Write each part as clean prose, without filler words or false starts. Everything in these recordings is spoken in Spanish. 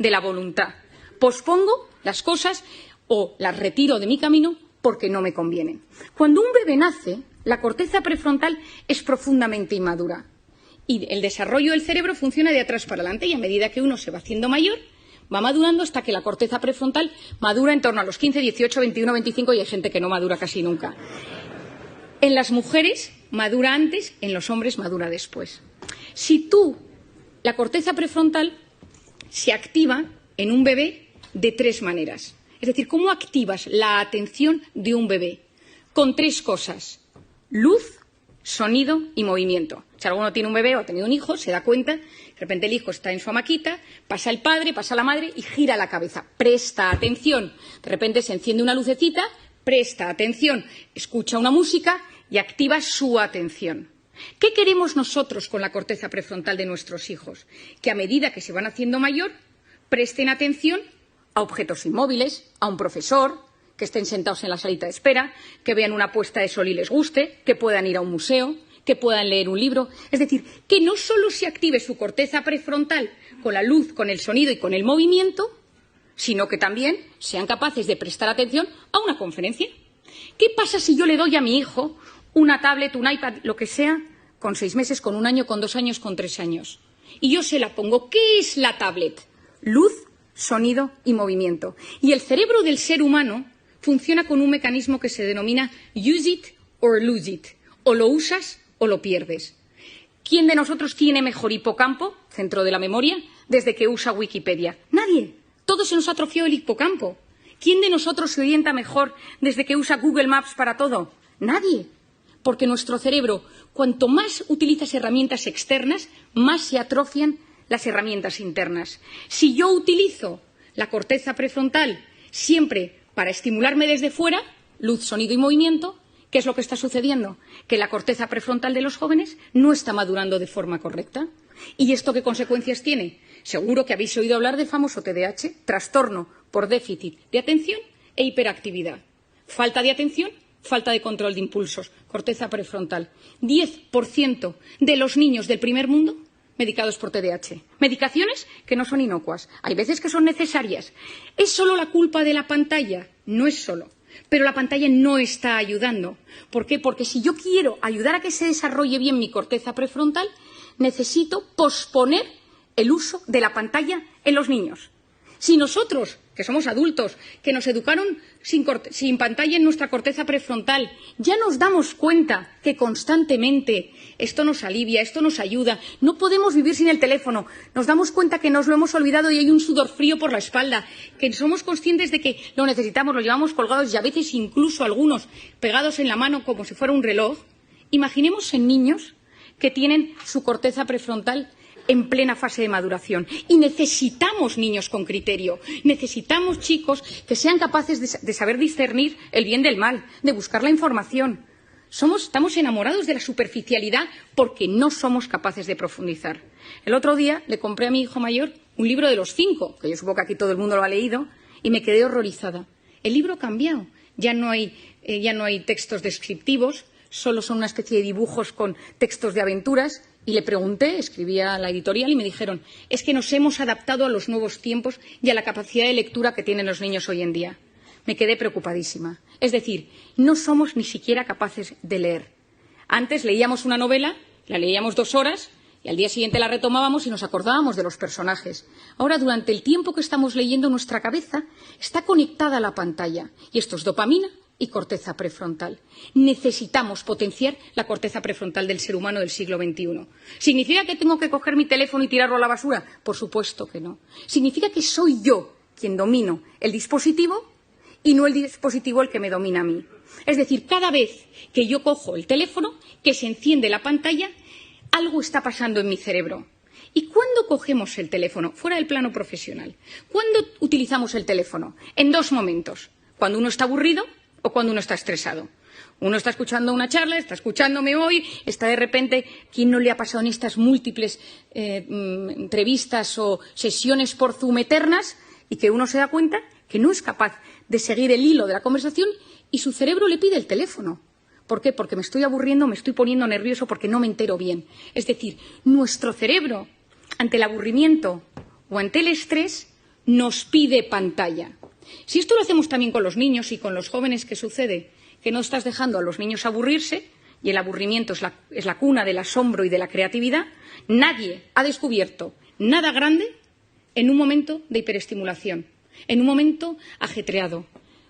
de la voluntad. Pospongo las cosas o las retiro de mi camino porque no me convienen. Cuando un bebé nace, la corteza prefrontal es profundamente inmadura y el desarrollo del cerebro funciona de atrás para adelante, y a medida que uno se va haciendo mayor, va madurando hasta que la corteza prefrontal madura en torno a los 15, 18, 21, 25, y hay gente que no madura casi nunca. En las mujeres madura antes, en los hombres madura después. Si la corteza prefrontal se activa en un bebé de tres maneras. Es decir, ¿cómo activas la atención de un bebé? Con tres cosas: luz, sonido y movimiento. Si alguno tiene un bebé o ha tenido un hijo, se da cuenta, de repente el hijo está en su hamaquita, pasa el padre, pasa la madre y gira la cabeza. Presta atención. De repente se enciende una lucecita, presta atención, escucha una música y activa su atención. ¿Qué queremos nosotros con la corteza prefrontal de nuestros hijos? Que a medida que se van haciendo mayor, presten atención a objetos inmóviles, a un profesor, que estén sentados en la salita de espera, que vean una puesta de sol y les guste, que puedan ir a un museo, que puedan leer un libro. Es decir, que no solo se active su corteza prefrontal con la luz, con el sonido y con el movimiento, sino que también sean capaces de prestar atención a una conferencia. ¿Qué pasa si yo le doy a mi hijo una tablet, un iPad, lo que sea, con 6 meses, con 1 año, con 2 años, con 3 años? Y yo se la pongo. ¿Qué es la tablet? Luz, sonido y movimiento. Y el cerebro del ser humano funciona con un mecanismo que se denomina use it or lose it. O lo usas o lo pierdes. ¿Quién de nosotros tiene mejor hipocampo, centro de la memoria, desde que usa Wikipedia? Nadie. Todos se nos atrofió el hipocampo. ¿Quién de nosotros se orienta mejor desde que usa Google Maps para todo? Nadie. Porque nuestro cerebro, cuanto más utilizas herramientas externas, más se atrofian las herramientas internas. Si yo utilizo la corteza prefrontal siempre para estimularme desde fuera, luz, sonido y movimiento, ¿qué es lo que está sucediendo? Que la corteza prefrontal de los jóvenes no está madurando de forma correcta. ¿Y esto qué consecuencias tiene? Seguro que habéis oído hablar del famoso TDAH, trastorno por déficit de atención e hiperactividad. Falta de atención, falta de control de impulsos, corteza prefrontal. 10% de los niños del primer mundo medicados por TDAH. Medicaciones que no son inocuas. Hay veces que son necesarias. ¿Es solo la culpa de la pantalla? No es solo. Pero la pantalla no está ayudando. ¿Por qué? Porque si yo quiero ayudar a que se desarrolle bien mi corteza prefrontal, necesito posponer el uso de la pantalla en los niños. Si nosotros, que somos adultos, que nos educaron sin pantalla en nuestra corteza prefrontal, ya nos damos cuenta que constantemente esto nos alivia, esto nos ayuda, no podemos vivir sin el teléfono, nos damos cuenta que nos lo hemos olvidado y hay un sudor frío por la espalda, que somos conscientes de que lo necesitamos, lo llevamos colgados y a veces incluso algunos pegados en la mano como si fuera un reloj. Imaginemos en niños que tienen su corteza prefrontal en plena fase de maduración. Y necesitamos niños con criterio, necesitamos chicos que sean capaces de saber discernir el bien del mal, de buscar la información. Estamos enamorados de la superficialidad porque no somos capaces de profundizar. El otro día le compré a mi hijo mayor un libro de los 5, que yo supongo que aquí todo el mundo lo ha leído, y me quedé horrorizada. El libro ha cambiado. Ya no hay textos descriptivos, solo son una especie de dibujos con textos de aventuras. Y le pregunté, escribí a la editorial y me dijeron, es que nos hemos adaptado a los nuevos tiempos y a la capacidad de lectura que tienen los niños hoy en día. Me quedé preocupadísima. Es decir, no somos ni siquiera capaces de leer. Antes leíamos una novela, la leíamos 2 horas y al día siguiente la retomábamos y nos acordábamos de los personajes. Ahora, durante el tiempo que estamos leyendo, nuestra cabeza está conectada a la pantalla y esto es dopamina y corteza prefrontal. Necesitamos potenciar la corteza prefrontal del ser humano del siglo XXI. ¿Significa que tengo que coger mi teléfono y tirarlo a la basura? Por supuesto que no. Significa que soy yo quien domino el dispositivo y no el dispositivo el que me domina a mí. Es decir, cada vez que yo cojo el teléfono, que se enciende la pantalla, algo está pasando en mi cerebro. ¿Y cuándo cogemos el teléfono? Fuera del plano profesional. ¿Cuándo utilizamos el teléfono? En 2 momentos. Cuando uno está aburrido o cuando uno está estresado. Uno está escuchando una charla, está escuchándome hoy, está de repente, ¿quién no le ha pasado en estas múltiples entrevistas o sesiones por Zoom eternas? Y que uno se da cuenta que no es capaz de seguir el hilo de la conversación y su cerebro le pide el teléfono. ¿Por qué? Porque me estoy aburriendo, me estoy poniendo nervioso porque no me entero bien. Es decir, nuestro cerebro, ante el aburrimiento o ante el estrés, nos pide pantalla. Si esto lo hacemos también con los niños y con los jóvenes, ¿qué sucede? Que no estás dejando a los niños aburrirse, y el aburrimiento es la cuna del asombro y de la creatividad. Nadie ha descubierto nada grande en un momento de hiperestimulación, en un momento ajetreado.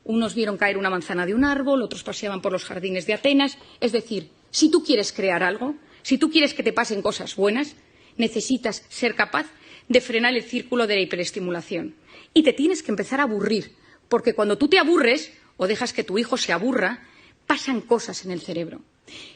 Unos vieron caer una manzana de un árbol, otros paseaban por los jardines de Atenas. Es decir, si tú quieres crear algo, si tú quieres que te pasen cosas buenas, necesitas ser capaz de frenar el círculo de la hiperestimulación. Y te tienes que empezar a aburrir, porque cuando tú te aburres o dejas que tu hijo se aburra, pasan cosas en el cerebro.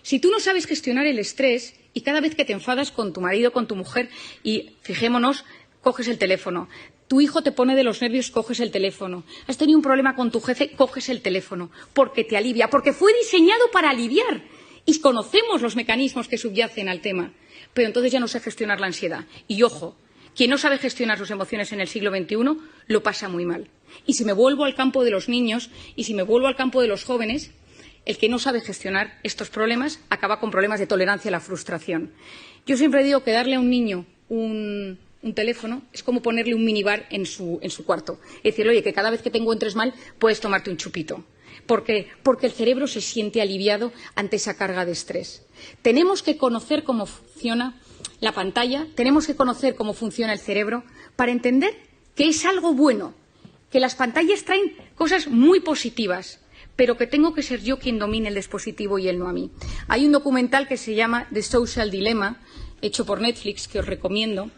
Si tú no sabes gestionar el estrés y cada vez que te enfadas con tu marido, con tu mujer, y fijémonos, coges el teléfono, tu hijo te pone de los nervios, coges el teléfono, has tenido un problema con tu jefe, coges el teléfono, porque te alivia, porque fue diseñado para aliviar. Y conocemos los mecanismos que subyacen al tema, pero entonces ya no sé gestionar la ansiedad. Y ojo, quien no sabe gestionar sus emociones en el siglo XXI lo pasa muy mal. Y si me vuelvo al campo de los niños y si me vuelvo al campo de los jóvenes, el que no sabe gestionar estos problemas acaba con problemas de tolerancia a la frustración. Yo siempre digo que darle a un niño un teléfono es como ponerle un minibar en su cuarto. Es decir, oye, que cada vez que te encuentres mal puedes tomarte un chupito. ¿Por qué? Porque el cerebro se siente aliviado ante esa carga de estrés. Tenemos que conocer cómo funciona la pantalla, tenemos que conocer cómo funciona el cerebro para entender que es algo bueno, que las pantallas traen cosas muy positivas, pero que tengo que ser yo quien domine el dispositivo y él no a mí. Hay un documental que se llama The Social Dilemma, hecho por Netflix, que os recomiendo.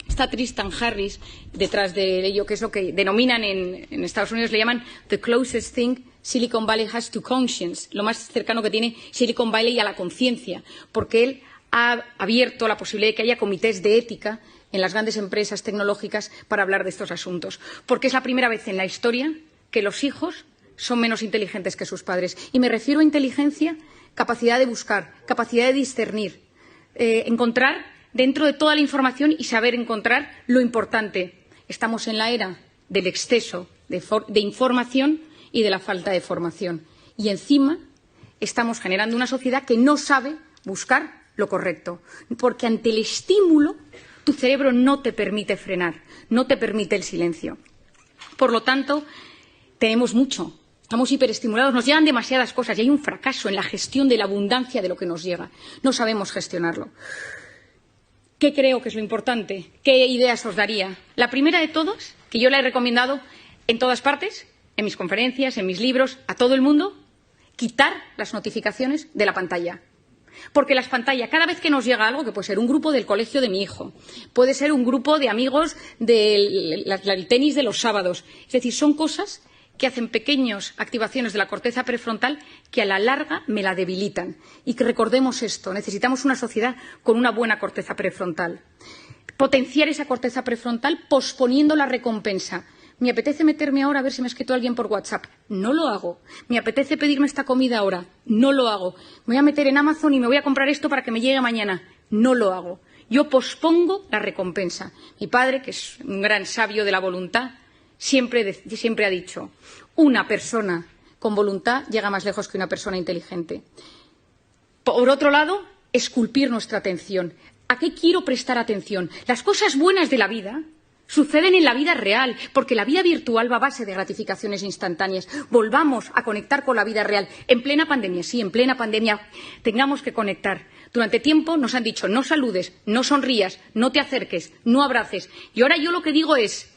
Está Tristan Harris detrás de ello, que es lo que denominan en Estados Unidos, le llaman the closest thing Silicon Valley has to conscience, lo más cercano que tiene Silicon Valley a la conciencia, porque él ha abierto la posibilidad de que haya comités de ética en las grandes empresas tecnológicas para hablar de estos asuntos, porque es la primera vez en la historia que los hijos son menos inteligentes que sus padres. Y me refiero a inteligencia, capacidad de buscar, capacidad de discernir, encontrar dentro de toda la información y saber encontrar lo importante. Estamos en la era del exceso de información y de la falta de formación. Y encima estamos generando una sociedad que no sabe buscar lo correcto, porque ante el estímulo tu cerebro no te permite frenar, no te permite el silencio. Por lo tanto, tenemos mucho, estamos hiperestimulados, nos llegan demasiadas cosas y hay un fracaso en la gestión de la abundancia de lo que nos llega. No sabemos gestionarlo. ¿Qué creo que es lo importante? ¿Qué ideas os daría? La primera de todas, que yo la he recomendado en todas partes, en mis conferencias, en mis libros, a todo el mundo, quitar las notificaciones de la pantalla. Porque las pantallas, cada vez que nos llega algo, que puede ser un grupo del colegio de mi hijo, puede ser un grupo de amigos del tenis de los sábados, es decir, son cosas que hacen pequeñas activaciones de la corteza prefrontal que a la larga me la debilitan. Y que recordemos esto, necesitamos una sociedad con una buena corteza prefrontal. Potenciar esa corteza prefrontal posponiendo la recompensa. Me apetece meterme ahora a ver si me ha escrito alguien por WhatsApp. No lo hago. Me apetece pedirme esta comida ahora. No lo hago. Me voy a meter en Amazon y me voy a comprar esto para que me llegue mañana. No lo hago. Yo pospongo la recompensa. Mi padre, que es un gran sabio de la voluntad, siempre ha dicho, una persona con voluntad llega más lejos que una persona inteligente. Por otro lado, esculpir nuestra atención. ¿A qué quiero prestar atención? Las cosas buenas de la vida suceden en la vida real, porque la vida virtual va a base de gratificaciones instantáneas. Volvamos a conectar con la vida real. En plena pandemia, sí, en plena pandemia tengamos que conectar. Durante tiempo nos han dicho no saludes, no sonrías, no te acerques, no abraces. Y ahora yo lo que digo es,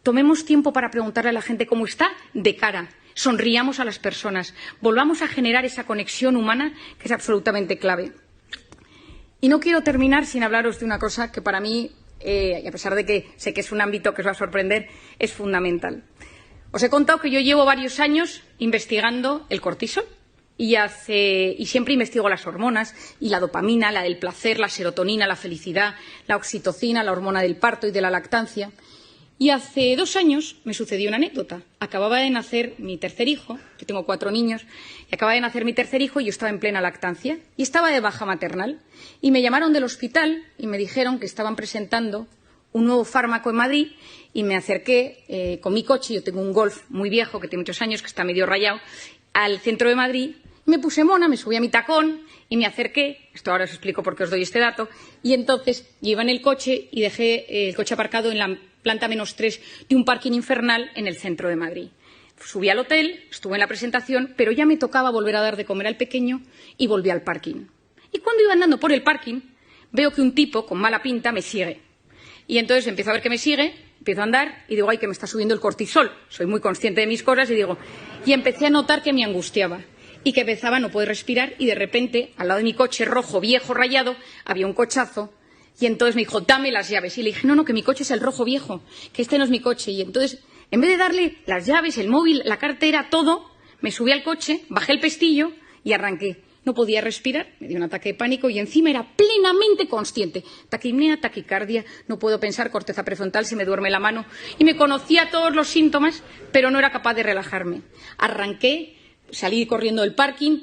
tomemos tiempo para preguntarle a la gente cómo está de cara. Sonriamos a las personas. Volvamos a generar esa conexión humana que es absolutamente clave. Y no quiero terminar sin hablaros de una cosa que para mí, y a pesar de que sé que es un ámbito que os va a sorprender, es fundamental. Os he contado que yo llevo varios años investigando el cortisol y siempre investigo las hormonas y la dopamina, la del placer, la serotonina, la felicidad, la oxitocina, la hormona del parto y de la lactancia. Y hace 2 años me sucedió una anécdota. Acababa de nacer mi tercer hijo, yo tengo 4 niños, y acababa de nacer mi tercer hijo y yo estaba en plena lactancia y estaba de baja maternal. Y me llamaron del hospital y me dijeron que estaban presentando un nuevo fármaco en Madrid y me acerqué con mi coche, yo tengo un Golf muy viejo que tiene muchos años, que está medio rayado, al centro de Madrid Me puse mona, me subí a mi tacón y me acerqué. Esto ahora os explico por qué os doy este dato. Y entonces yo iba en el coche y dejé el coche aparcado en la planta -3 de un parking infernal en el centro de Madrid. Subí al hotel, estuve en la presentación, pero ya me tocaba volver a dar de comer al pequeño y volví al parking. Y cuando iba andando por el parking, veo que un tipo con mala pinta me sigue. Y entonces empiezo a ver que me sigue, empiezo a andar y digo, ay, que me está subiendo el cortisol. Soy muy consciente de mis cosas y empecé a notar que me angustiaba y que empezaba a no poder respirar y de repente, al lado de mi coche rojo, viejo, rayado, había un cochazo y entonces me dijo, dame las llaves. Y le dije, no, que mi coche es el rojo viejo, que este no es mi coche. Y entonces, en vez de darle las llaves, el móvil, la cartera, todo, me subí al coche, bajé el pestillo y arranqué. No podía respirar, me dio un ataque de pánico y encima era plenamente consciente. Taquipnea, taquicardia, no puedo pensar, corteza prefrontal, se me duerme la mano. Y me conocía todos los síntomas, pero no era capaz de relajarme. Arranqué, salí corriendo del parking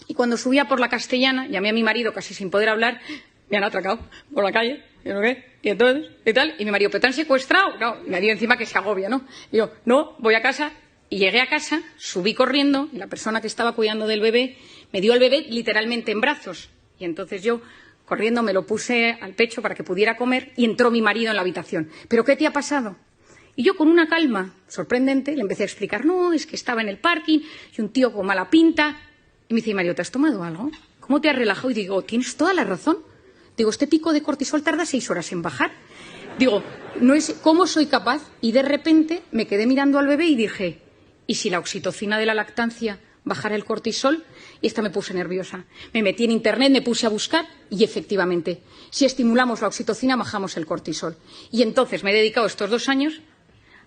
y cuando subía por la Castellana, llamé a mi marido casi sin poder hablar, me han atracado por la calle, ¿y no qué? Y entonces, ¿qué tal? Y mi marido, ¿pero te han secuestrado? Claro, me dio encima que se agobia, ¿no? Y yo, no, voy a casa. Y llegué a casa, subí corriendo y la persona que estaba cuidando del bebé me dio el bebé literalmente en brazos. Y entonces yo, corriendo, me lo puse al pecho para que pudiera comer y entró mi marido en la habitación. ¿Pero qué te ha pasado? Y yo, con una calma sorprendente, le empecé a explicar, no, es que estaba en el parking y un tío con mala pinta. Y me dice, Mario, ¿te has tomado algo? ¿Cómo te has relajado? Y digo, tienes toda la razón. Digo, este pico de cortisol tarda 6 horas en bajar. Digo, no es ¿cómo soy capaz? Y de repente me quedé mirando al bebé y dije, ¿y si la oxitocina de la lactancia bajara el cortisol? Y esta me puse nerviosa. Me metí en Internet, me puse a buscar y efectivamente, si estimulamos la oxitocina, bajamos el cortisol. Y entonces me he dedicado estos 2 años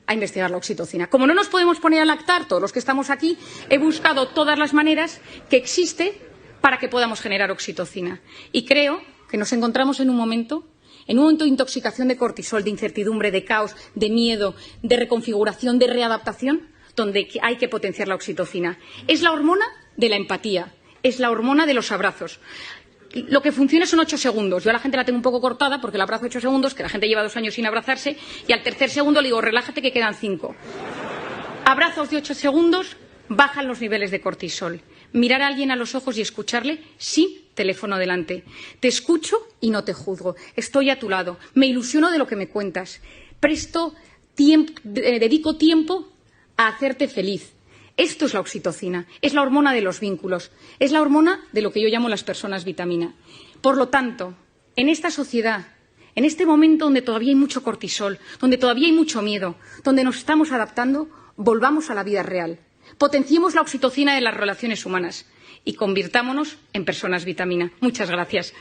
a investigar la oxitocina. Como no nos podemos poner a lactar, todos los que estamos aquí, he buscado todas las maneras que existe para que podamos generar oxitocina. Y creo que nos encontramos en un momento de intoxicación de cortisol, de incertidumbre, de caos, de miedo, de reconfiguración, de readaptación, donde hay que potenciar la oxitocina. Es la hormona de la empatía, es la hormona de los abrazos. Lo que funciona son 8 segundos. Yo a la gente la tengo un poco cortada porque la abrazo 8 segundos, que la gente lleva 2 años sin abrazarse, y al tercer segundo le digo, relájate que quedan 5. Abrazos de 8 segundos bajan los niveles de cortisol. Mirar a alguien a los ojos y escucharle sin teléfono delante. Te escucho y no te juzgo. Estoy a tu lado. Me ilusiono de lo que me cuentas. Dedico tiempo a hacerte feliz. Esto es la oxitocina, es la hormona de los vínculos, es la hormona de lo que yo llamo las personas vitamina. Por lo tanto, en esta sociedad, en este momento donde todavía hay mucho cortisol, donde todavía hay mucho miedo, donde nos estamos adaptando, volvamos a la vida real. Potenciemos la oxitocina de las relaciones humanas y convirtámonos en personas vitamina. Muchas gracias.